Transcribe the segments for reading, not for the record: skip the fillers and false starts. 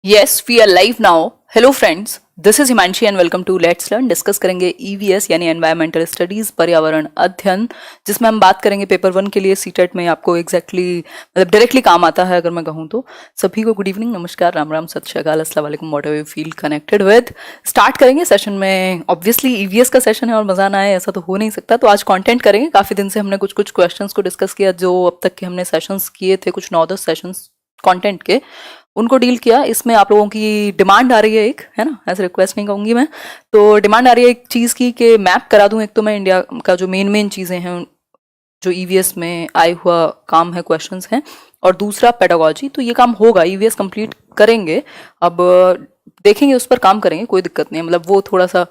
Yes we are live now. Hello friends, this is Himanshi and welcome to let's learn. Discuss करेंगे EVS यानी environmental studies, पर्यावरण अध्ययन, जिसमें हम बात करेंगे पेपर 1 के लिए सीटेट में आपको एग्जैक्टली मतलब डायरेक्टली काम आता है अगर मैं कहूँ तो। सभी को गुड इवनिंग, नमस्कार, राम राम, सत श्री अकाल, अस्सलाम वालेकुम, whatever you feel connected with. Start करेंगे सेशन में। ऑब्वियसली ईवीएस का सेशन है और मजा ना आए ऐसा तो हो नहीं सकता, तो आज कंटेंट करेंगे। काफी दिन से हमने कुछ कुछ क्वेश्चंस को डिस्कस किया, जो अब तक के हमने सेशंस किए थे, कुछ 9-10 सेशंस कंटेंट के, उनको डील किया। इसमें आप लोगों की डिमांड आ रही है एक, है ना, ऐसे रिक्वेस्ट नहीं कहूँगी मैं, तो डिमांड आ रही है एक चीज़ की कि मैप करा दूं। एक तो मैं इंडिया का जो मेन चीज़ें हैं जो ईवीएस में आए हुआ काम है, क्वेश्चंस हैं, और दूसरा पेडागोजी। तो ये काम होगा, ईवीएस कंप्लीट करेंगे। अब देखेंगे, उस पर काम करेंगे, कोई दिक्कत नहीं है। मतलब वो थोड़ा सा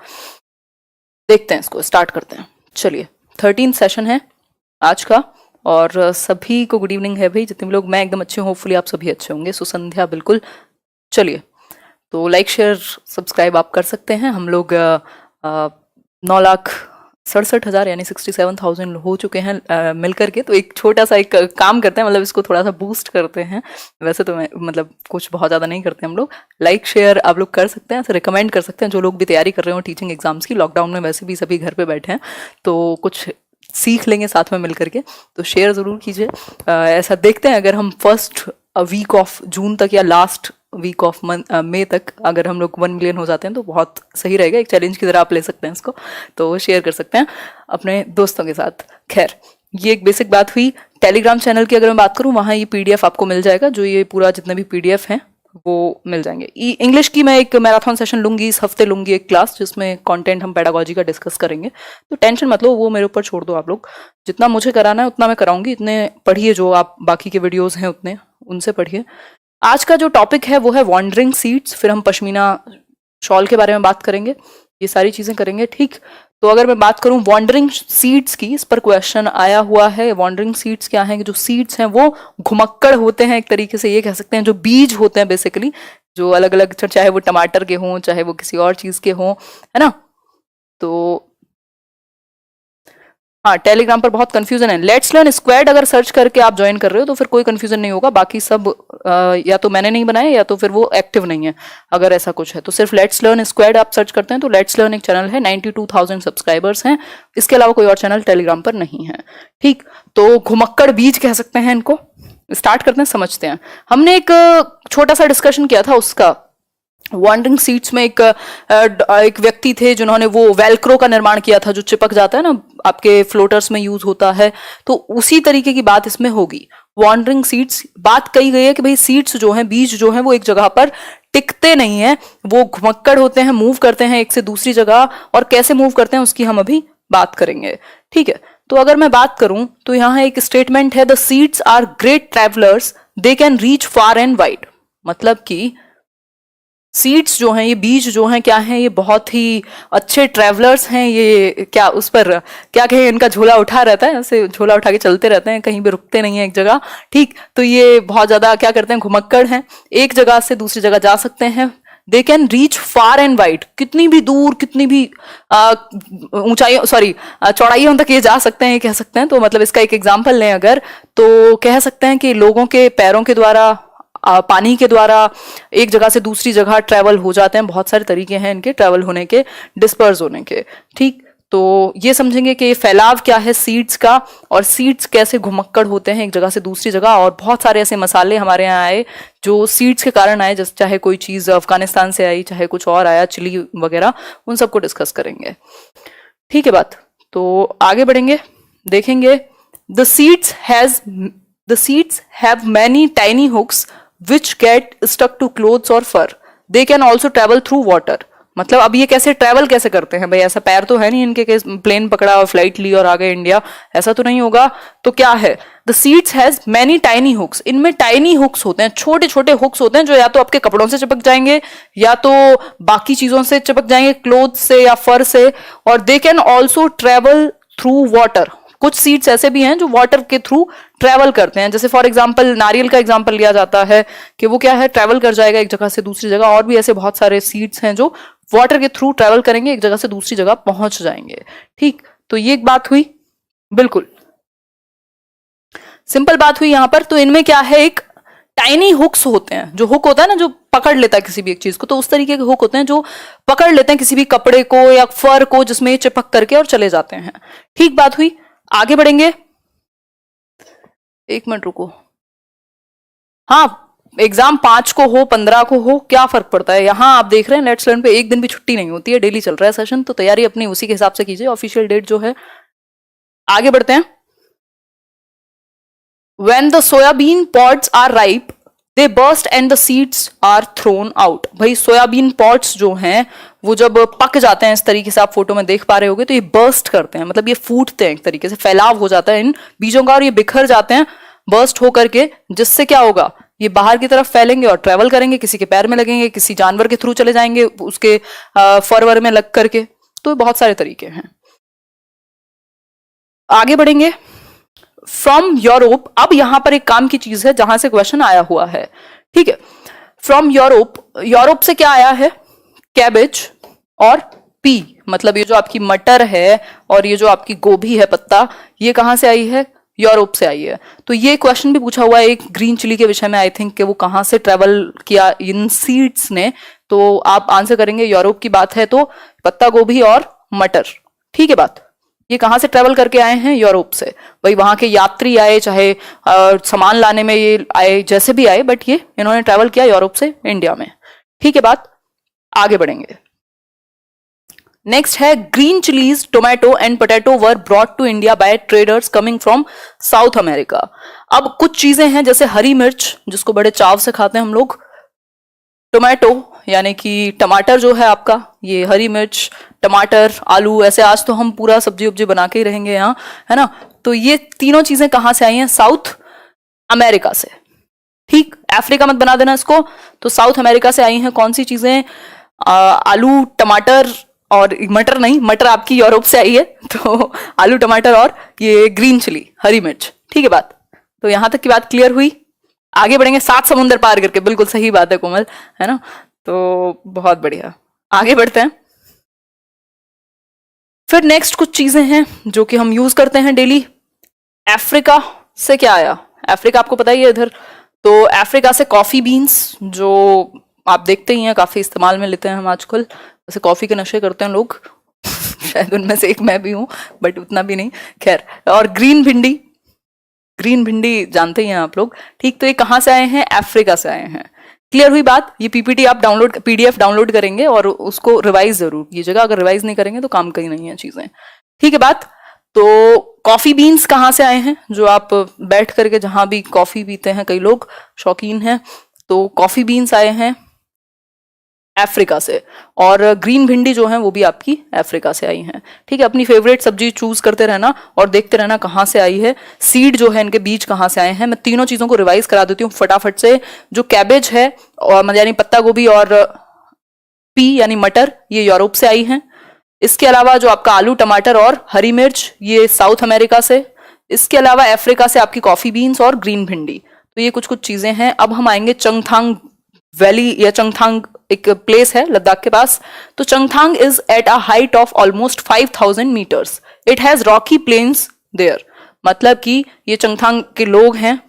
देखते हैं, इसको स्टार्ट करते हैं। चलिए, 13 सेशन है आज का, और सभी को गुड इवनिंग है भाई। जितने भी लोग, मैं एकदम अच्छे हूँ, होपफुली आप सभी अच्छे होंगे। सुसंध्या बिल्कुल। चलिए, तो लाइक शेयर सब्सक्राइब आप कर सकते हैं। हम लोग 9,67,000 यानी 67,000 हो चुके हैं मिलकर के। तो एक छोटा सा एक काम करते हैं, मतलब इसको थोड़ा सा बूस्ट करते हैं। वैसे तो मैं मतलब कुछ बहुत ज़्यादा नहीं करते हम लोग। लाइक शेयर आप लोग कर सकते हैं, ऐसे रिकमेंड कर सकते हैं। जो लोग भी तैयारी कर रहे हो टीचिंग एग्जाम्स की, लॉकडाउन में वैसे भी सभी घर पे बैठे हैं, तो कुछ सीख लेंगे साथ में मिल करके, तो शेयर ज़रूर कीजिए। ऐसा देखते हैं, अगर हम फर्स्ट वीक ऑफ जून तक या लास्ट वीक ऑफ मई तक अगर हम लोग 1 मिलियन हो जाते हैं तो बहुत सही रहेगा। एक चैलेंज की तरह आप ले सकते हैं इसको, तो शेयर कर सकते हैं अपने दोस्तों के साथ। खैर, ये एक बेसिक बात हुई। टेलीग्राम चैनल की अगर मैं बात करूँ, वहाँ ये पीडीएफ आपको मिल जाएगा, जो ये पूरा जितने भी पीडीएफ हैं वो मिल जाएंगे। इंग्लिश की मैं एक मैराथन सेशन लूंगी, इस हफ्ते लूंगी एक क्लास, जिसमें कंटेंट हम पेडागोजी का डिस्कस करेंगे। तो टेंशन मत लो, वो मेरे ऊपर छोड़ दो आप लोग। जितना मुझे कराना है उतना मैं कराऊंगी। इतने पढ़िए, जो आप बाकी के वीडियोस हैं उतने उनसे पढ़िए। आज का जो टॉपिक है वो है वॉन्डरिंग सीड्स, फिर हम पश्मीना शॉल के बारे में बात करेंगे, ये सारी चीजें करेंगे। ठीक, तो अगर मैं बात करूं वॉन्डरिंग सीड्स की, इस पर क्वेश्चन आया हुआ है। वॉन्डरिंग सीड्स क्या है? जो सीड्स हैं वो घुमक्कड़ होते हैं, एक तरीके से ये कह सकते हैं, जो बीज होते हैं बेसिकली, जो अलग अलग, चाहे वो टमाटर के हों, चाहे वो किसी और चीज के हों, है ना। तो हाँ, टेलीग्राम पर बहुत कंफ्यूजन है। लेट्स लर्न स्क्वाड अगर सर्च करके आप ज्वाइन कर रहे हो तो फिर कोई कंफ्यूजन नहीं होगा। बाकी सब या तो मैंने नहीं बनाया या तो फिर वो एक्टिव नहीं है। अगर ऐसा कुछ है तो सिर्फ लेट्स लर्न स्क्वाड आप सर्च करते हैं तो लेट्स लर्न एक चैनल है, 92,000 सब्सक्राइबर्स हैं। इसके अलावा कोई और चैनल टेलीग्राम पर नहीं है। ठीक, तो घुमक्कड़ बीज कह सकते हैं इनको। स्टार्ट करते हैं, समझते हैं। हमने एक छोटा सा डिस्कशन किया था उसका। वॉन्डरिंग सीट्स में एक व्यक्ति थे जिन्होंने वो वेलक्रो का निर्माण किया था, जो चिपक जाता है ना, आपके फ्लोटर्स में यूज होता है। तो उसी तरीके की बात इसमें होगी। वॉन्डरिंग सीट्स, बात कही गई है कि भाई सीट्स जो हैं, बीज जो हैं, वो एक जगह पर टिकते नहीं है, वो घुमक्कड़ होते हैं, मूव करते हैं एक से दूसरी जगह। और कैसे मूव करते हैं उसकी हम अभी बात करेंगे। ठीक है, तो अगर मैं बात करूं तो यहां एक स्टेटमेंट है, the seeds are great travellers, they can reach far and wide. मतलब कि सीड्स जो हैं, ये बीज जो हैं, क्या हैं? ये बहुत ही अच्छे ट्रैवलर्स हैं। ये क्या, उस पर क्या कहें, इनका झोला उठा रहता है, ऐसे झोला उठा के चलते रहते हैं, कहीं भी रुकते नहीं है एक जगह। ठीक, तो ये बहुत ज्यादा क्या करते हैं, घुमक्कड़ हैं, एक जगह से दूसरी जगह जा सकते हैं। दे can reach far and wide, कितनी भी दूर, कितनी भी ऊंचाई, सॉरी चौड़ाइयों तक ये जा सकते हैं, कह सकते हैं। तो मतलब इसका एक एग्जाम्पल लें अगर, तो कह सकते हैं कि लोगों के पैरों के द्वारा, पानी के द्वारा एक जगह से दूसरी जगह ट्रैवल हो जाते हैं। बहुत सारे तरीके हैं इनके ट्रैवल होने के, डिस्पर्स होने के। ठीक, तो ये समझेंगे कि फैलाव क्या है सीड्स का, और सीड्स कैसे घुमक्कड़ होते हैं एक जगह से दूसरी जगह। और बहुत सारे ऐसे मसाले हमारे यहाँ आए जो सीड्स के कारण आए, जैसे चाहे कोई चीज अफगानिस्तान से आई, चाहे कुछ और आया, चिली वगैरह, उन सबको डिस्कस करेंगे। ठीक है बात, तो आगे बढ़ेंगे, देखेंगे। The seeds have many tiny hooks which get stuck to clothes or fur. They can also travel through water. मतलब अब ये कैसे ट्रैवल कैसे करते हैं भाई? ऐसा पैर तो है नहीं इनके कि प्लेन पकड़ा और फ्लाइट ली और आ गए इंडिया, ऐसा तो नहीं होगा। तो क्या है? The seeds has many tiny hooks. इनमें टाइनी हुक्स होते हैं, छोटे छोटे हुक्स होते हैं, जो या तो आपके कपड़ों से चिपक जाएंगे या तो बाकी चीजों से चिपक जाएंगे, क्लोथ से या फर से। और they can also travel through water. कुछ सीड्स ऐसे भी हैं जो वाटर के थ्रू ट्रैवल करते हैं। जैसे फॉर एग्जांपल नारियल का एग्जांपल लिया जाता है कि वो क्या है, ट्रैवल कर जाएगा एक जगह से दूसरी जगह। और भी ऐसे बहुत सारे सीड्स हैं जो वाटर के थ्रू ट्रैवल करेंगे, एक जगह से दूसरी जगह पहुंच जाएंगे। ठीक, तो ये एक बात हुई, बिल्कुल सिंपल बात हुई यहां पर। तो इनमें क्या है, एक टाइनी हुक्स होते हैं, जो हुक होता है ना जो पकड़ लेता है किसी भी एक चीज को, तो उस तरीके के हुक होते हैं जो पकड़ लेते हैं किसी भी कपड़े को या फर को, जिसमें ये चिपक करके और चले जाते हैं। ठीक बात हुई, आगे बढ़ेंगे। एक मिनट रुको। हाँ, एग्जाम 5 को हो 15 को हो क्या फर्क पड़ता है, यहाँ आप देख रहे हैं लेट्स लर्न पे एक दिन भी छुट्टी नहीं होती है, डेली चल रहा है सेशन, तो तैयारी अपनी उसी के हिसाब से कीजिए, ऑफिशियल डेट जो है। आगे बढ़ते हैं। When the soybean pods are ripe, they burst and the seeds are thrown out। भाई सोयाबीन पॉड्स जो हैं वो जब पक जाते हैं, इस तरीके से आप फोटो में देख पा रहे होगे, तो ये बर्स्ट करते हैं, मतलब ये फूटते हैं, एक तरीके से फैलाव हो जाता है इन बीजों का और ये बिखर जाते हैं बर्स्ट होकर के, जिससे क्या होगा, ये बाहर की तरफ फैलेंगे और ट्रेवल करेंगे, किसी के पैर में लगेंगे, किसी जानवर के थ्रू चले जाएंगे, उसके फरवर में लग करके, तो बहुत सारे तरीके हैं। आगे बढ़ेंगे। फ्रॉम यूरोप, अब यहां पर एक काम की चीज है जहां से क्वेश्चन आया हुआ है, ठीक है। फ्रॉम यूरोप, यूरोप से क्या आया है, कैबेज और पी, मतलब ये जो आपकी मटर है और ये जो आपकी गोभी है पत्ता, ये कहां से आई है, यूरोप से आई है। तो ये क्वेश्चन भी पूछा हुआ है एक ग्रीन चिली के विषय में, आई थिंक कि वो कहां से ट्रेवल किया इन सीड्स ने, तो आप आंसर करेंगे यूरोप की बात है तो पत्ता गोभी और मटर, ठीक है बात। ये कहां से ट्रेवल करके आए हैं, यूरोप से। भाई वहां के यात्री आए, चाहे सामान लाने में ये आए, जैसे भी आए, बट ये इन्होंने ट्रेवल किया यूरोप से इंडिया में, ठीक है बात। आगे बढ़ेंगे। नेक्स्ट है green chillies, tomato and potato were brought to India by traders coming from South America. अब कुछ चीजें हैं जैसे हरी मिर्च, जिसको बड़े चाव से खाते हैं हम लोग, टोमेटो यानी कि टमाटर जो है आपका, ये हरी मिर्च, टमाटर, आलू, ऐसे आज तो हम पूरा सब्जी उब्जी बना के ही रहेंगे यहाँ, है ना। तो ये तीनों चीजें कहां से आई हैं, साउथ अमेरिका से, ठीक। अफ्रीका मत बना देना इसको, तो साउथ अमेरिका से आई हैं कौन सी चीजें, आलू, टमाटर और मटर नहीं, मटर आपकी यूरोप से आई है, तो आलू, टमाटर और ये ग्रीन चिली, हरी मिर्च, ठीक है बात। तो यहां तक की बात क्लियर हुई। आगे बढ़ेंगे। 7 समुंदर पार करके, बिल्कुल सही बात है कोमल, है ना, तो बहुत बढ़िया। आगे बढ़ते हैं। फिर नेक्स्ट कुछ चीजें हैं जो कि हम यूज करते हैं डेली। अफ्रीका से क्या आया, अफ्रीका आपको पता ही है इधर, तो अफ्रीका से कॉफी बीन्स, जो आप देखते ही हैं काफी इस्तेमाल में लेते हैं हम आजकल, वैसे कॉफी के नशे करते हैं लोग शायद उनमें से एक मैं भी हूं, बट उतना भी नहीं, खैर। और ग्रीन भिंडी, ग्रीन भिंडी जानते ही हैं आप लोग, ठीक। तो ये कहां से आए हैं, अफ्रीका से आए हैं। क्लियर हुई बात। ये पीपीटी आप डाउनलोड, पीडीएफ डाउनलोड करेंगे और उसको रिवाइज जरूर कीजिएगा, अगर रिवाइज नहीं करेंगे तो काम की नहीं है चीजें, ठीक है बात। तो कॉफी बीन्स कहां से आए हैं, जो आप बैठ करके जहां भी कॉफी पीते हैं, कई लोग शौकीन हैं, तो कॉफी बीन्स आए हैं अफ्रीका से। और ग्रीन भिंडी जो है वो भी आपकी अफ्रीका से आई हैं, ठीक है। अपनी फेवरेट सब्जी चूज करते रहना और देखते रहना कहाँ से आई है, सीड जो है इनके बीज कहाँ से आए हैं। मैं तीनों चीजों को रिवाइज करा देती हूँ फटाफट से। जो कैबेज है और यानी पत्ता गोभी और पी यानी मटर, ये यूरोप से आई हैं। इसके अलावा जो आपका आलू, टमाटर और हरी मिर्च, ये साउथ अमेरिका से। इसके अलावा अफ्रीका से आपकी कॉफी बीन्स और ग्रीन भिंडी। तो ये कुछ कुछ चीजें हैं। अब हम आएंगे चंगथांग वैली या चंगथांग, एक प्लेस है लद्दाख के पास। तो Changthang is at a height of almost 5000 metres. It has rocky plains there. मतलब कि ये चंगथांग के लोग हैं,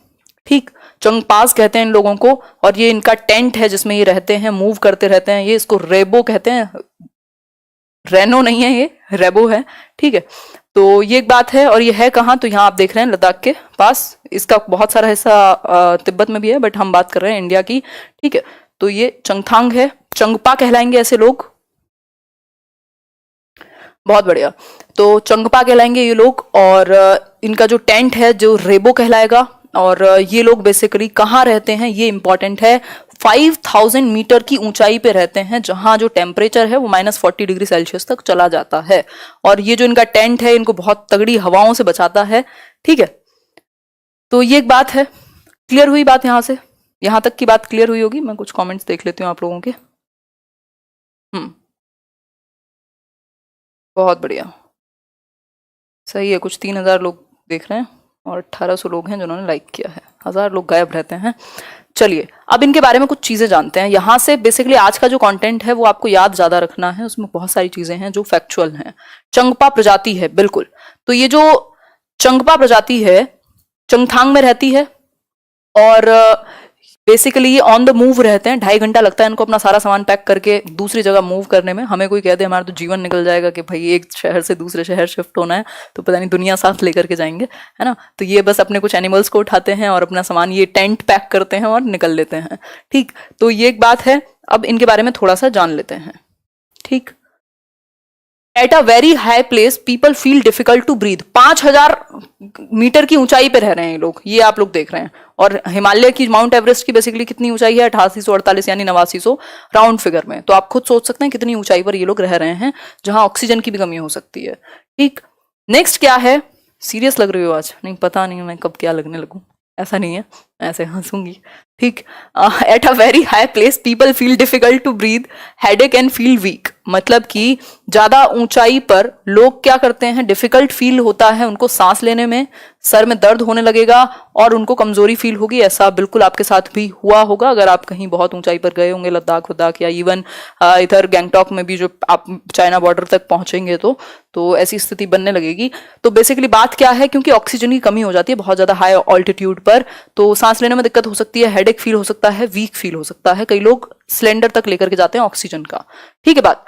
ठीक। चंगपास कहते हैं इन लोगों को, और ये इनका टेंट है जिसमें ये रहते हैं, मूव करते रहते हैं। ये इसको रेबो कहते हैं, रेनो नहीं है ये, रेबो है, ठीक है। तो ये एक बात है। और ये है कहाँ, तो यहाँ आप देख रहे हैं लद्दाख के पास। इसका बहुत सारा हिस्सा तिब्बत में भी है, बट हम बात कर रहे हैं इंडिया की, ठीक है। तो ये चंगथांग है, चंगपा कहलाएंगे ऐसे लोग। बहुत बढ़िया। तो चंगपा कहलाएंगे ये लोग, और इनका जो टेंट है जो रेबो कहलाएगा। और ये लोग बेसिकली कहाँ रहते हैं, ये इंपॉर्टेंट है। 5000 मीटर की ऊंचाई पे रहते हैं, जहां जो टेम्परेचर है वो -40 डिग्री सेल्सियस तक चला जाता है। और ये जो इनका टेंट है इनको बहुत तगड़ी हवाओं से बचाता है, ठीक है। तो ये एक बात है। क्लियर हुई बात, यहां से यहां तक की बात क्लियर हुई होगी। मैं कुछ कमेंट्स देख लेती हूँ आप लोगों के। बहुत बढ़िया, सही है। कुछ 3000 लोग देख रहे हैं और 1800 लोग हैं जिन्होंने लाइक किया है। 1000 लोग गायब रहते हैं। चलिए अब इनके बारे में कुछ चीजें जानते हैं। यहाँ से बेसिकली आज का जो कंटेंट है वो आपको याद ज्यादा रखना है। उसमें बहुत सारी चीजें हैं जो फैक्चुअल हैं। चंगपा प्रजाति है, बिल्कुल। तो ये जो चंगपा प्रजाति है चंगथांग में रहती है, और बेसिकली ये ऑन द मूव रहते हैं, 2.5 घंटा लगता है इनको अपना सारा सामान पैक करके दूसरी जगह मूव करने में। हमें कोई कह दे हमारा तो जीवन निकल जाएगा कि भाई एक शहर से दूसरे शहर शिफ्ट होना है, तो पता नहीं दुनिया साथ लेकर के जाएंगे, है ना। तो ये बस अपने कुछ एनिमल्स को उठाते हैं और अपना सामान ये टेंट पैक करते हैं और निकल लेते हैं। ठीक, तो ये एक बात है। अब इनके बारे में थोड़ा सा जान लेते हैं। ठीक, at a very high place people feel difficult to breathe. 5000 metre की ऊंचाई पे रह रहे हैं ये लोग, ये आप लोग देख रहे हैं। और हिमालय की, माउंट एवरेस्ट की बेसिकली कितनी ऊंचाई है? 8848 यानी 8900 राउंड फिगर में। तो आप खुद सोच सकते हैं कितनी ऊंचाई पर ये लोग रह रहे हैं, जहां ऑक्सीजन की भी कमी हो सकती है। ठीक, नेक्स्ट क्या है? सीरियस लग रही हो आज? नहीं, पता नहीं मैं कब क्या लगने लगूं, ऐसा नहीं है, ऐसे हंसूंगी। ठीक, at a very high place people feel difficult to breathe, headache and feel weak. मतलब कि ज्यादा ऊंचाई पर लोग क्या करते हैं, डिफिकल्ट फील होता है उनको सांस लेने में, सर में दर्द होने लगेगा और उनको कमजोरी फील होगी। ऐसा बिल्कुल आपके साथ भी हुआ होगा अगर आप कहीं बहुत ऊंचाई पर गए होंगे, लद्दाख वद्दाख या इवन इधर गैंगटॉक में भी, जो आप चाइना बॉर्डर तक पहुंचेंगे तो ऐसी स्थिति बनने लगेगी। तो बेसिकली बात क्या है, क्योंकि ऑक्सीजन की कमी हो जाती है बहुत ज्यादा हाई ऑल्टीट्यूड पर, तो सांस लेने में दिक्कत हो सकती है, हेडेक फील हो सकता है, वीक फील हो सकता है। कई लोग सिलेंडर तक लेकर के जाते हैं ऑक्सीजन का। ठीक है बात।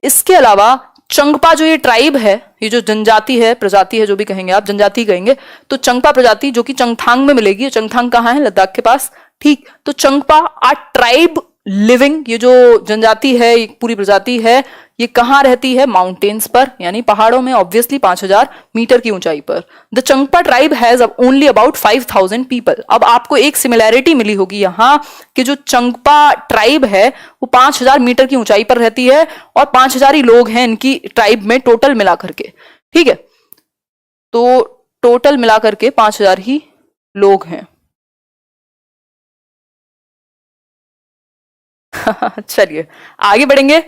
इसके अलावा चंगपा जो ये ट्राइब है, ये जो जनजाति है, प्रजाति है, जो भी कहेंगे आप, जनजाति कहेंगे, तो चंगपा प्रजाति जो कि चंगथांग में मिलेगी। चंगथांग कहाँ है? लद्दाख के पास। ठीक, तो चंगपा आ ट्राइब लिविंग, ये जो जनजाति है, ये पूरी प्रजाति है, ये कहाँ रहती है? माउंटेन्स पर, यानी पहाड़ों में, ऑब्वियसली 5000 मीटर की ऊंचाई पर। The Changpa tribe has only about 5000 people. अब आपको एक सिमिलैरिटी मिली होगी यहाँ कि जो चंगपा ट्राइब है वो 5000 मीटर की ऊंचाई पर रहती है और 5000 ही लोग हैं इनकी ट्राइब में टोटल मिला करके। ठीक है, तो टोटल मिला करके 5000 ही लोग हैं। चलिए आगे बढ़ेंगे।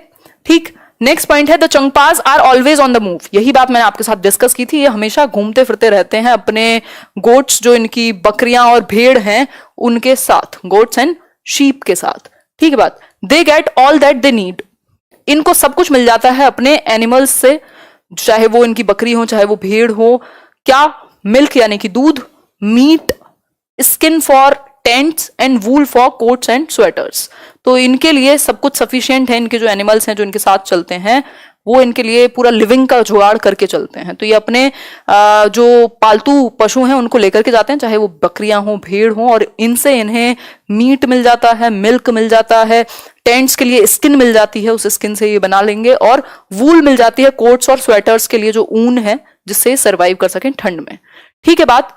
ठीक, नेक्स्ट पॉइंट है the Changpas are always on the move. यही बात मैंने आपके साथ डिस्कस की थी, ये हमेशा घूमते फिरते रहते हैं अपने गोट्स, जो इनकी बकरियां और भेड़ हैं उनके साथ, गोट्स एंड शीप के साथ। ठीक है बात। They get all that they need, इनको सब कुछ मिल जाता है अपने एनिमल्स से, चाहे वो इनकी बकरी हो चाहे वो भेड़ हो। क्या? मिल्क यानी कि दूध, meat, skin for tents and wool for coats and sweaters. तो इनके लिए सब कुछ सफिशिएंट है। इनके जो एनिमल्स हैं जो इनके साथ चलते हैं वो इनके लिए पूरा लिविंग का जुगाड़ करके चलते हैं। तो ये अपने जो पालतू पशु हैं उनको लेकर के जाते हैं, चाहे वो बकरियां हो, भेड़ हो, और इनसे इन्हें मीट मिल जाता है, मिल्क मिल जाता है, टेंट्स के लिए स्किन मिल जाती है, उस स्किन से ये बना लेंगे, और वूल मिल जाती है कोट्स और स्वेटर्स के लिए, जो ऊन है जिससे सर्वाइव कर सकें ठंड में। ठीक है बात।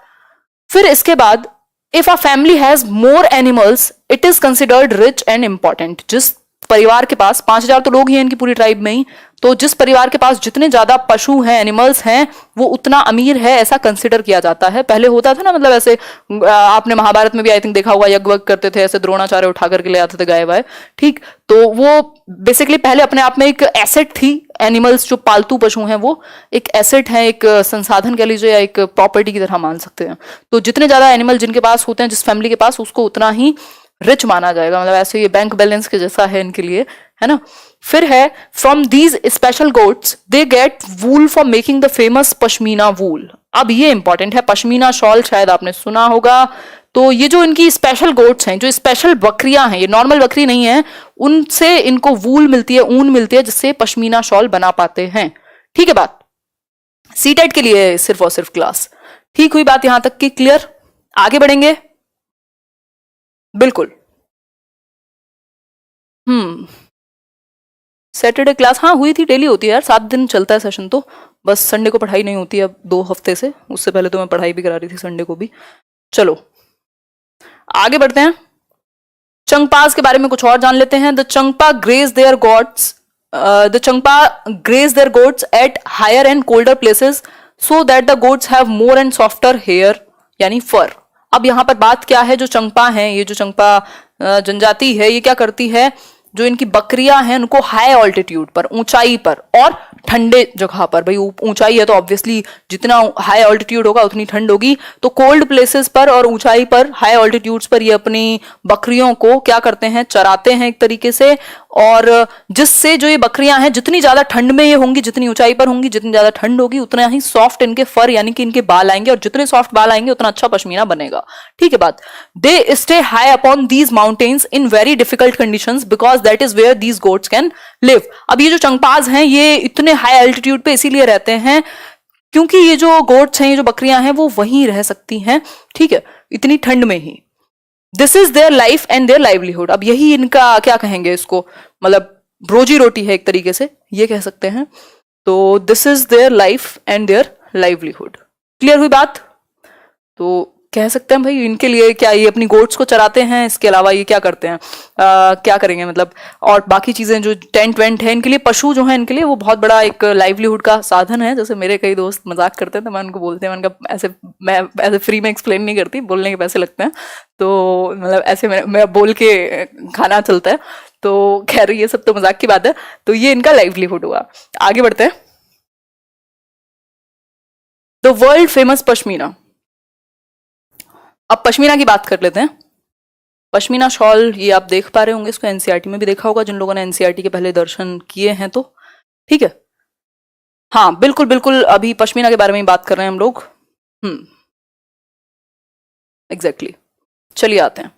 फिर इसके बाद if a family has more animals it is considered rich and important. जिस परिवार के पास 5000 तो लोग ही हैं इनकी पूरी ट्राइब में ही, तो जिस परिवार के पास जितने ज्यादा पशु हैं, एनिमल्स हैं, वो उतना अमीर है, ऐसा कंसिडर किया जाता है। पहले होता था ना, मतलब ऐसे आपने महाभारत में भी आई थिंक देखा हुआ, यज्ञ करते थे, ऐसे द्रोणाचार्य उठा करके ले आते थे गाय वाय। ठीक, तो वो बेसिकली पहले अपने आप में एक एसेट थी। एनिमल्स जो पालतू पशु हैं वो एक एसेट है, एक संसाधन कह लीजिए, या एक प्रॉपर्टी की तरह मान सकते हैं। तो जितने ज्यादा एनिमल जिनके पास होते हैं, जिस फैमिली के पास, उसको उतना ही रिच माना जाएगा। मतलब ऐसे ये बैंक बैलेंस के जैसा है इनके लिए, है ना। फिर है from these special goats they get wool for making the famous pashmina wool. अब ये इंपॉर्टेंट है, पश्मीना शॉल शायद आपने सुना होगा। तो ये जो इनकी स्पेशल गोट्स हैं, जो स्पेशल बकरियां हैं, ये नॉर्मल बकरी नहीं है, उनसे इनको वूल मिलती है, ऊन मिलती है, जिससे पश्मीना शॉल बना पाते हैं। ठीक है बात। सीटेट के लिए सिर्फ और सिर्फ क्लास। ठीक हुई बात यहां तक की क्लियर? आगे बढ़ेंगे। बिल्कुल। सैटरडे क्लास हाँ हुई थी, डेली होती है यार, 7 दिन चलता है सेशन। तो बस संडे को पढ़ाई नहीं होती अब 2 हफ्ते से, उससे पहले तो मैं पढ़ाई भी करा रही थी संडे को भी। चलो आगे बढ़ते हैं। चंगपास के बारे में कुछ और जान लेते हैं। The Changpa graze their goats at higher and colder places so that the goats have more and softer hair यानी फर। अब यहाँ पर बात क्या है, जो चंगपा है, ये जो चंगपा जनजाति है, ये क्या करती है, जो इनकी बकरियां हैं उनको हाई ऑल्टीट्यूड पर, ऊंचाई पर और ठंडे जगह पर, भाई ऊंचाई है तो ऑब्वियसली जितना हाई ऑल्टीट्यूड होगा उतनी ठंड होगी, तो कोल्ड प्लेसेस पर और ऊंचाई पर, हाई ऑल्टीट्यूड्स पर ये अपनी बकरियों को क्या करते हैं, चराते हैं एक तरीके से, और जिससे जो ये बकरियां हैं जितनी ज्यादा ठंड में ये होंगी, जितनी ऊंचाई पर होंगी, जितनी ज्यादा ठंड होगी, उतना ही सॉफ्ट इनके फर यानी कि इनके बाल आएंगे, और जितने सॉफ्ट बाल आएंगे उतना अच्छा पश्मीना बनेगा। ठीक है बात। They stay high upon these mountains in very difficult conditions because that is where these goats can live. अब ये जो चंगपाज हैं ये इतने हाई एल्टीट्यूड पे इसीलिए रहते हैं क्योंकि ये जो गोट्स हैं, ये जो बकरियां हैं, वो वहीं रह सकती हैं, ठीक है, इतनी ठंड में ही। This is their life and their livelihood. अब यही इनका क्या कहेंगे इसको, मतलब रोजी रोटी है एक तरीके से ये कह सकते हैं। तो this is their life and their livelihood. Clear हुई बात? तो कह सकते हैं भाई इनके लिए क्या ये अपनी गोट्स को चराते हैं, इसके अलावा ये क्या करते हैं, क्या करेंगे मतलब, और बाकी चीजें जो टेंट वेंट है इनके लिए, पशु जो है इनके लिए वो बहुत बड़ा एक लाइवलीहुड का साधन है। जैसे मेरे कई दोस्त मजाक करते हैं तो मैं उनको बोलते हैं, मैं ऐसे फ्री में एक्सप्लेन नहीं करती, बोलने के पैसे लगते हैं, तो मतलब ऐसे मैं बोल के खाना चलता है। तो खैर ये सब तो मजाक की बात है। तो ये इनका लाइवलीहुड हुआ। आगे बढ़ते हैं। The world famous pashmina. अब पश्मीना की बात कर लेते हैं। पश्मीना शॉल ये आप देख पा रहे होंगे, इसको एनसीईआरटी में भी देखा होगा जिन लोगों ने एनसीईआरटी के पहले दर्शन किए हैं तो, ठीक है। हाँ बिल्कुल बिल्कुल, अभी पश्मीना के बारे में बात कर रहे हैं हम लोग। एग्जैक्टली। चलिए आते हैं।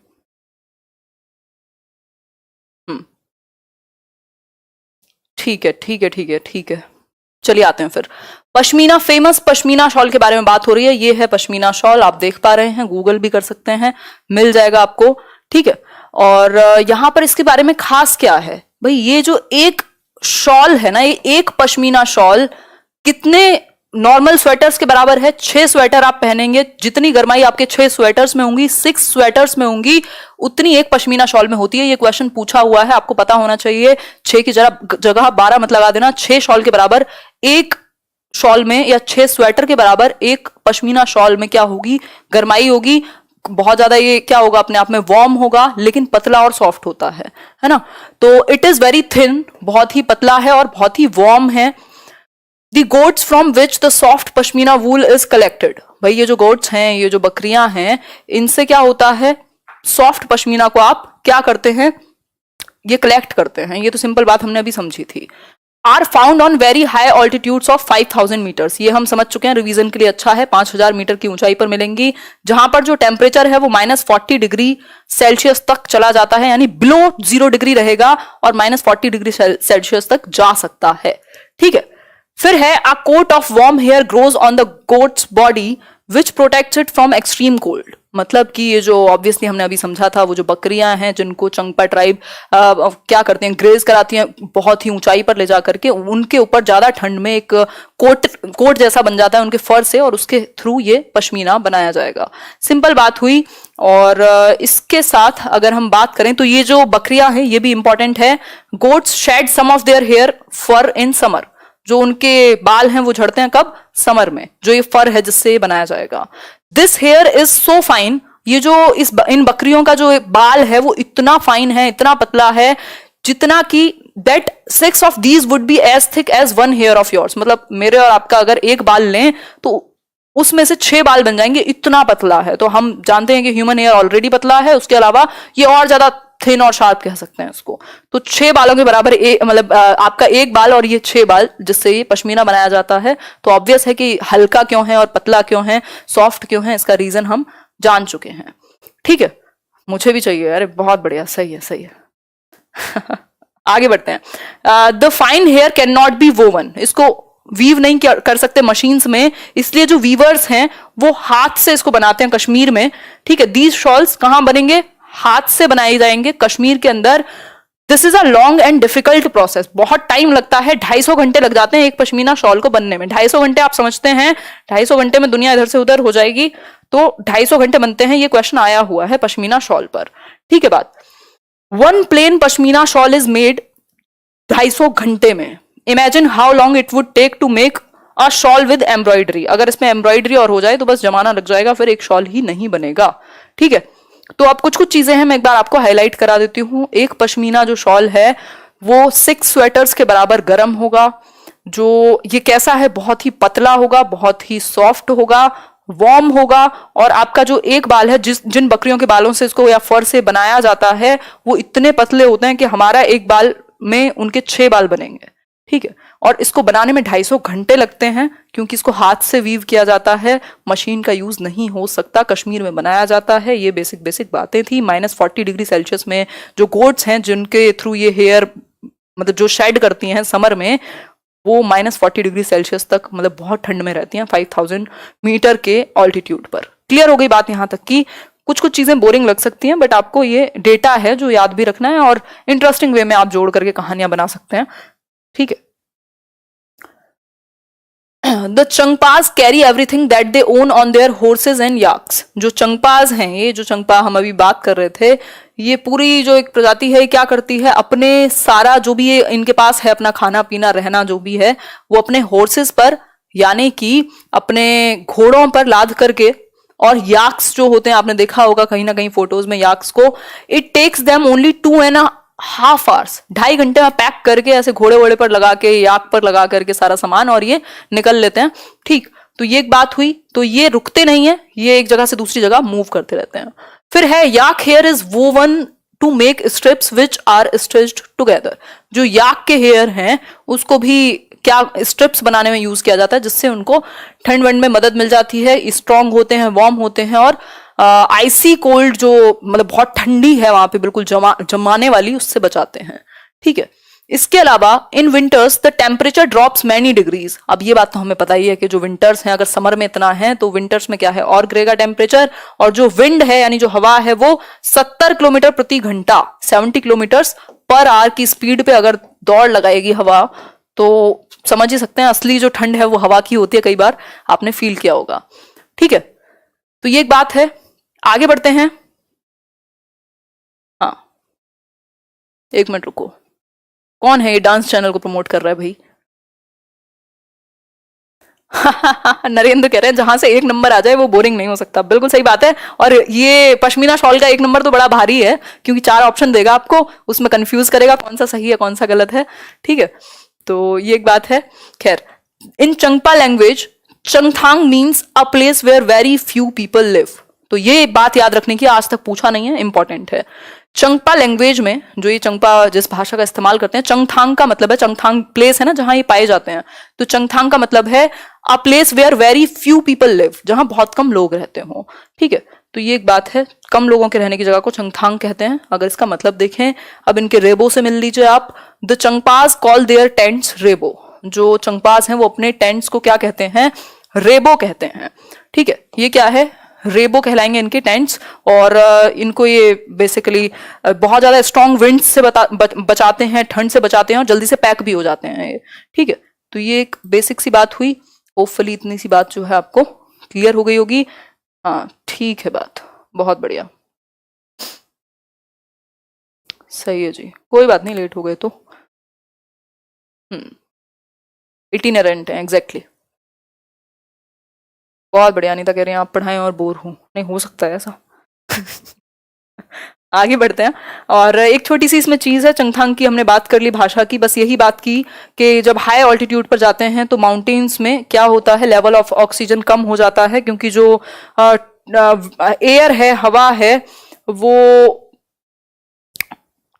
ठीक है ठीक है ठीक है ठीक है, चलिए आते हैं फिर। पश्मीना, फेमस पश्मीना शॉल के बारे में बात हो रही है। ये है पश्मीना शॉल, आप देख पा रहे हैं, गूगल भी कर सकते हैं, मिल जाएगा आपको, ठीक है। और यहां पर इसके बारे में खास क्या है भाई, ये जो एक शॉल है ना, ये एक पश्मीना शॉल कितने नॉर्मल स्वेटर्स के बराबर है। 6 स्वेटर आप पहनेंगे, जितनी गर्माई आपके 6 स्वेटर्स में होंगी, 6 स्वेटर्स में होंगी, उतनी एक पश्मीना शॉल में होती है। ये क्वेश्चन पूछा हुआ है, आपको पता होना चाहिए। 6 की जगह 12 मत लगा देना। 6 शॉल के बराबर एक शॉल में, या 6 स्वेटर के बराबर एक पश्मीना शॉल में क्या होगी, गर्माई होगी बहुत ज्यादा। ये क्या होगा, अपने आप में वार्म होगा, लेकिन पतला और सॉफ्ट होता है ना। तो इट इज वेरी थिन, बहुत ही पतला है और बहुत ही वार्म है। The goats from which the soft pashmina wool is collected। भाई ये जो गोट्स हैं, ये जो बकरियां हैं, इनसे क्या होता है, सॉफ्ट पश्मीना को आप क्या करते हैं, ये कलेक्ट करते हैं। ये तो सिंपल बात हमने अभी समझी थी। Are found on very high altitudes of 5000 metres. ये हम समझ चुके हैं, रिवीजन के लिए अच्छा है। 5000 मीटर की ऊंचाई पर मिलेंगी, जहां पर जो टेम्परेचर है वो -40 डिग्री सेल्सियस तक चला जाता है, यानी बिलो 0 डिग्री रहेगा और -40 डिग्री सेल्सियस तक जा सकता है, ठीक है। फिर है a coat of warm hair grows on the goat's body which protects it from extreme cold. मतलब कि ये जो ऑब्वियसली हमने अभी समझा था, वो जो बकरियां हैं जिनको चंगपा ट्राइब क्या करते हैं, ग्रेज कराती हैं बहुत ही ऊंचाई पर ले जा करके, उनके ऊपर ज्यादा ठंड में एक कोट जैसा बन जाता है उनके फर से, और उसके थ्रू ये पश्मीना बनाया जाएगा। सिंपल बात हुई। और इसके साथ अगर हम बात करें तो ये जो बकरियां हैं ये भी इंपॉर्टेंट है। Goats shed some of their hair fur in summer. जो उनके बाल हैं वो झड़ते हैं कब, समर में, जो ये फर है जिससे ये बनाया जाएगा। This here is so fine. ये जो इन बकरियों का जो बाल है वो इतना फाइन है, इतना पतला है, जितना कि that 6 of these would be as thick as 1 hair of yours. मतलब मेरे और आपका अगर एक बाल लें तो उसमें से 6 बाल बन जाएंगे, इतना पतला है। तो हम जानते हैं कि ह्यूमन हेयर ऑलरेडी पतला है, उसके अलावा ये और ज्यादा थिन और शार्प कह सकते हैं इसको। तो 6 बालों के बराबर मतलब आपका एक बाल और ये 6 बाल, जिससे ये पश्मीना बनाया जाता है। तो ऑब्वियस है कि हल्का क्यों है और पतला क्यों है, सॉफ्ट क्यों है, इसका रीजन हम जान चुके हैं, ठीक है। मुझे भी चाहिए, अरे बहुत बढ़िया, सही है सही है। आगे बढ़ते हैं। The fine hair can not be woven. इसको वीव नहीं कर सकते मशीन्स में, इसलिए जो वीवर्स हैं वो हाथ से इसको बनाते हैं कश्मीर में, ठीक है। दीज शॉल्स कहां बनेंगे, हाथ से बनाए जाएंगे कश्मीर के अंदर। This is a long and difficult process. बहुत टाइम लगता है, 250 घंटे लग जाते हैं एक पश्मीना शॉल को बनने में। 250 घंटे आप समझते हैं, 250 घंटे में दुनिया इधर से उधर हो जाएगी, तो 250 घंटे बनते हैं। ये क्वेश्चन आया हुआ है पश्मीना शॉल पर, ठीक है बात। 1 plain pashmina shawl is made 250 घंटे में। Imagine how long it would take to make a shawl with embroidery. अगर इसमें एम्ब्रॉयडरी और हो जाए तो बस जमाना लग जाएगा, फिर एक शॉल ही नहीं बनेगा, ठीक है। तो अब कुछ कुछ चीजें हैं, मैं एक बार आपको हाईलाइट करा देती हूँ। एक पश्मीना जो शॉल है वो 6 स्वेटर्स के बराबर गर्म होगा। जो ये कैसा है, बहुत ही पतला होगा, बहुत ही सॉफ्ट होगा, वार्म होगा, और आपका जो एक बाल है, जिन बकरियों के बालों से इसको या फर से बनाया जाता है, वो इतने पतले होते हैं कि हमारा एक बाल में उनके 6 बाल बनेंगे, ठीक है। और इसको बनाने में 250 घंटे लगते हैं, क्योंकि इसको हाथ से वीव किया जाता है, मशीन का यूज नहीं हो सकता, कश्मीर में बनाया जाता है। ये बेसिक बातें थी। -40 डिग्री सेल्सियस में जो गोट्स हैं जिनके थ्रू ये हेयर मतलब जो शेड करती हैं समर में, वो -40 डिग्री सेल्सियस तक मतलब बहुत ठंड में रहती हैं 5000 मीटर के ऑल्टीट्यूड पर। क्लियर हो गई बात यहां तक की? कुछ कुछ चीजें बोरिंग लग सकती हैं, बट आपको ये डेटा है जो याद भी रखना है और इंटरेस्टिंग वे में आप जोड़ करके कहानियां बना सकते हैं, ठीक है। The Changpas carry everything that they own on their horses and yaks. जो चंगपाज हैं, ये जो चंगपा हम अभी बात कर रहे थे, ये पूरी जो एक प्रजाति है क्या करती है, अपने सारा जो भी ये इनके पास है, अपना खाना पीना रहना जो भी है, वो अपने हॉर्सेज पर यानी कि अपने घोड़ों पर लाद करके, और याक्स जो होते हैं आपने देखा होगा कहीं ना कहीं फोटोज में याक्स को, it takes them only 2.5 hours, 2.5 घंटे में पैक करके ऐसे घोड़े वोड़े पर लगा के, याक पर लगा करके सारा सामान, और ये निकल लेते हैं, ठीक। तो ये एक बात हुई। तो ये रुकते नहीं है, ये एक जगह से दूसरी जगह मूव करते रहते हैं। फिर है yak hair is woven to make strips which are stitched together. जो याक के हेयर हैं उसको भी क्या स्ट्रिप्स बनाने में यूज किया जाता है, जिससे उनको ठंड वंड में मदद मिल जाती है, स्ट्रांग होते हैं, वार्म होते हैं, और आइसी कोल्ड जो मतलब बहुत ठंडी है वहां पे बिल्कुल जमाने वाली, उससे बचाते हैं, ठीक है। इसके अलावा in winters the temperature drops many degrees. अब ये बात तो हमें पता ही है कि जो विंटर्स हैं, अगर समर में इतना है तो विंटर्स में क्या है और गिरेगा टेम्परेचर, और जो विंड है यानी जो हवा है वो 70 किलोमीटर प्रति घंटा 70 किलोमीटर पर आवर की स्पीड पे अगर दौड़ लगाएगी हवा, तो समझ ही सकते हैं असली जो ठंड है वो हवा की होती है, कई बार आपने फील किया होगा, ठीक है। तो ये एक बात है। आगे बढ़ते हैं। हाँ, एक मिनट रुको, कौन है ये डांस चैनल को प्रमोट कर रहा है भाई? नरेंद्र कह रहे हैं जहां से 1 नंबर आ जाए वो बोरिंग नहीं हो सकता। बिल्कुल सही बात है। और ये पश्मीना शॉल का 1 नंबर तो बड़ा भारी है, क्योंकि 4 ऑप्शन देगा आपको, उसमें कंफ्यूज करेगा कौन सा सही है कौन सा गलत है, ठीक है। तो ये एक बात है। खैर, in Changpa language Changthang means a place where very few people live. तो ये बात याद रखने की, आज तक पूछा नहीं है, इंपॉर्टेंट है। चंगपा लैंग्वेज में जो ये चंगपा जिस भाषा का इस्तेमाल करते हैं, चंगथांग का मतलब है, चंगथांग प्लेस है ना जहां ये पाए जाते हैं, तो चंगथांग का मतलब है a place where very few people live, जहां बहुत कम लोग रहते हो, ठीक है। तो ये एक बात है, कम लोगों के रहने की जगह को चंगथांग कहते हैं। अगर इसका मतलब देखें, अब इनके रेबो से मिल लीजिए आप। The Changpas call their tents rebo. जो चंगपाज हैं वो अपने टेंट्स को क्या कहते हैं? रेबो कहते हैं, ठीक है। ये क्या है? रेबो कहलाएंगे इनके टेंट्स। और इनको ये बेसिकली बहुत ज्यादा स्ट्रॉन्ग विंड्स से बचाते हैं, ठंड से बचाते हैं, और जल्दी से पैक भी हो जाते हैं, ठीक है। तो ये एक बेसिक सी बात हुई। होपफुली इतनी सी बात जो है आपको क्लियर हो गई होगी। हाँ, ठीक है, बात बहुत बढ़िया, सही है जी, कोई बात नहीं, लेट हो गए तो इटिनरेंट है, एग्जैक्टली। बहुत बढ़िया। अनिता कह रहे हैं आप पढ़ाएं और बोर हूं, नहीं हो सकता है ऐसा। आगे बढ़ते हैं। और एक छोटी सी इसमें चीज है, चंगथांग की हमने बात कर ली, भाषा की बस यही बात की कि जब हाई ऑल्टीट्यूड पर जाते हैं तो माउंटेन्स में क्या होता है, लेवल ऑफ ऑक्सीजन कम हो जाता है, क्योंकि जो एयर है, हवा है, वो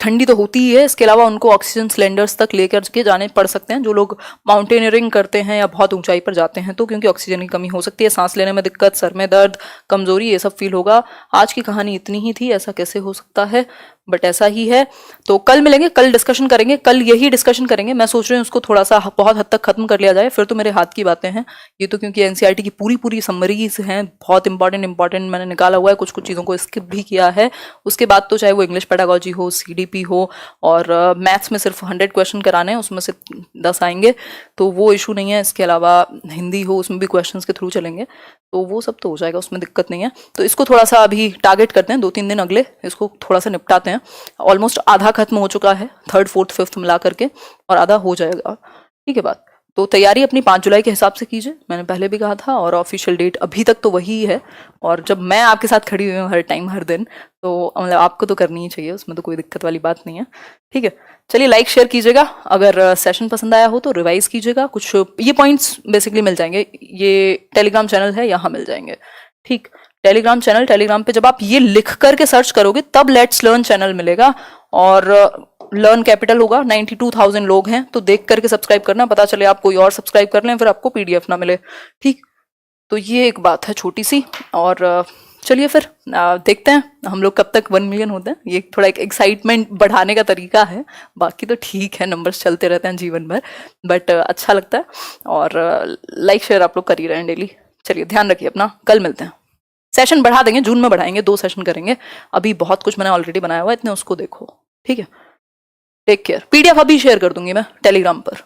ठंडी तो होती ही है, इसके अलावा उनको ऑक्सीजन सिलेंडर्स तक लेकर के जाने पड़ सकते हैं जो लोग माउंटेनियरिंग करते हैं या बहुत ऊंचाई पर जाते हैं, तो क्योंकि ऑक्सीजन की कमी हो सकती है, सांस लेने में दिक्कत, सर में दर्द, कमजोरी, ये सब फील होगा। आज की कहानी इतनी ही थी, ऐसा कैसे हो सकता है, बट ऐसा ही है। तो कल मिलेंगे, कल डिस्कशन करेंगे, कल यही डिस्कशन करेंगे। मैं सोच रही हूँ उसको थोड़ा सा बहुत हद तक खत्म कर लिया जाए, फिर तो मेरे हाथ की बातें हैं ये तो, क्योंकि एनसीईआरटी की पूरी समरीज हैं, बहुत इंपॉर्टेंट मैंने निकाला हुआ है, कुछ चीज़ों को स्किप भी किया है। उसके बाद तो चाहे वो इंग्लिश पेडागोजी हो, सीडीपी हो, और मैथ्स में सिर्फ 100 क्वेश्चन कराने हैं, उसमें से 10 आएंगे, तो वो इशू नहीं है। इसके अलावा हिंदी हो, उसमें भी क्वेश्चन के थ्रू चलेंगे, तो वो सब तो हो जाएगा, उसमें दिक्कत नहीं है। तो इसको थोड़ा सा अभी टारगेट करते हैं, 2-3 दिन अगले इसको थोड़ा सा निपटाते हैं। ऑलमोस्ट आधा खत्म हो चुका है, 3rd 4th 5th मिला करके, और आधा हो जाएगा, ठीक है बात। तो तैयारी अपनी 5 जुलाई के हिसाब से कीजिए, मैंने पहले भी कहा था, और ऑफिशियल डेट अभी तक तो वही है। और जब मैं आपके साथ खड़ी हुई हूँ हर टाइम हर दिन, तो मतलब आपको तो करनी ही चाहिए, उसमें तो कोई दिक्कत वाली बात नहीं है, ठीक है। चलिए, लाइक शेयर कीजिएगा, अगर सेशन पसंद आया हो तो रिवाइज कीजिएगा, कुछ ये पॉइंट्स बेसिकली मिल जाएंगे, ये टेलीग्राम चैनल है, यहाँ मिल जाएंगे, ठीक। टेलीग्राम चैनल, टेलीग्राम पे जब आप ये लिख करके सर्च करोगे तब लेट्स लर्न चैनल मिलेगा, और लर्न कैपिटल होगा, 92,000 लोग हैं, तो देख करके सब्सक्राइब करना, पता चले आप कोई और सब्सक्राइब कर लें फिर आपको पीडीएफ ना मिले, ठीक। तो ये एक बात है छोटी सी। और चलिए फिर देखते हैं हम लोग कब तक 1 मिलियन होते हैं। ये थोड़ा एक एक्साइटमेंट बढ़ाने का तरीका है, बाकी तो ठीक है, नंबर्स चलते रहते हैं जीवन भर, बट अच्छा लगता है। और लाइक शेयर आप लोग कर ही रहे हैं डेली। चलिए ध्यान रखिए अपना, कल मिलते हैं। सेशन बढ़ा देंगे, जून में बढ़ाएंगे, 2 सेशन करेंगे। अभी बहुत कुछ मैंने ऑलरेडी बनाया हुआ है, इतने उसको देखो, ठीक है। Take care. पीडीएफ अभी शेयर कर दूंगी मैं टेलीग्राम पर।